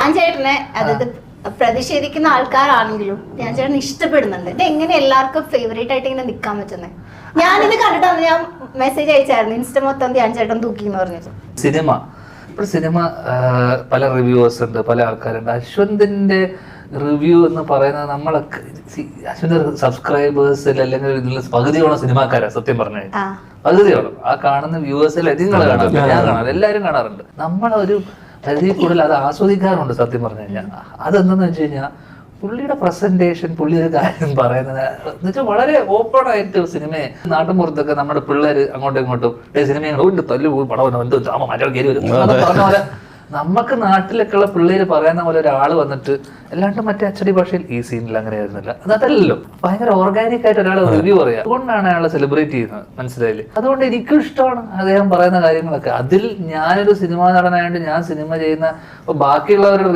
ഞാൻ ചേട്ടനെ അതായത് പ്രതിഷേധിക്കുന്ന ആൾക്കാരാണെങ്കിലും ഞാൻ ചേട്ടൻ ഇഷ്ടപ്പെടുന്നുണ്ട്. ഇത് എങ്ങനെ എല്ലാവർക്കും ഫേവറേറ്റ് ആയിട്ട് ഇങ്ങനെ നിൽക്കാൻ പറ്റുന്നത്? ഞാനിത് കണ്ടിട്ടാണ് ഞാൻ മെസ്സേജ് അയച്ചായിരുന്നു, ഇൻസ്റ്റ മൊത്തം ഞാൻ ചേട്ടൻ തൂക്കി എന്ന് പറഞ്ഞിട്ട്. സിനിമ പല റിവ്യൂവേഴ്സ് ഉണ്ട്, പല ആൾക്കാരുണ്ട്. അശ്വന്തിന്റെ റിവ്യൂ എന്ന് പറയുന്നത് നമ്മളൊക്കെ അശ്വന്ത് സബ്സ്ക്രൈബേഴ്സിൽ അല്ലെങ്കിൽ ഇതിൽ പകുതിയോളം സിനിമാക്കാരാ സത്യം പറഞ്ഞു കഴിഞ്ഞാൽ. പകുതിയോളം ആ കാണുന്ന വ്യൂവേഴ്സിൽ നിങ്ങൾ കാണാറുണ്ട്, ഞാൻ കാണാറ്, എല്ലാവരും കാണാറുണ്ട്. നമ്മളൊരു പരിധി കൂടുതൽ അത് ആസ്വദിക്കാറുണ്ട് സത്യം പറഞ്ഞു കഴിഞ്ഞാൽ. അതെന്തെന്ന് വെച്ച് കഴിഞ്ഞാൽ പുള്ളിയുടെ പ്രസന്റേഷൻ, പുള്ളി ഒരു കാര്യം പറയുന്നത് എന്ന് വെച്ചാൽ വളരെ ഓപ്പൺ ആയിട്ട് സിനിമയെ നാട്ടുമ്പുറത്തൊക്കെ നമ്മുടെ പിള്ളേര് അങ്ങോട്ടും ഇങ്ങോട്ടും സിനിമ തല്ലു പടം എന്തോ ചാമ മറ്റോ കയറി വരും പറഞ്ഞ പോലെ നമുക്ക് നാട്ടിലൊക്കെയുള്ള പിള്ളേര് പറയുന്ന പോലെ ഒരാൾ വന്നിട്ട് അല്ലാണ്ട് മറ്റേ അച്ചടി ഭാഷയിൽ ഈ സീനിൽ അങ്ങനെ ആയിരുന്നില്ല, അതല്ലല്ലോ. ഭയങ്കര ഓർഗാനിക് ആയിട്ട് ഒരാൾ റിവ്യൂ പറയാം. അതുകൊണ്ടാണ് അയാളെ സെലിബ്രേറ്റ് ചെയ്യുന്നത്, മനസ്സിലായില്ലേ? അതുകൊണ്ട് എനിക്കും ഇഷ്ടമാണ് അദ്ദേഹം പറയുന്ന കാര്യങ്ങളൊക്കെ. അതിൽ ഞാനൊരു സിനിമാ നടനായതുകൊണ്ട് ഞാൻ സിനിമ ചെയ്യുന്ന ബാക്കിയുള്ളവരുടെ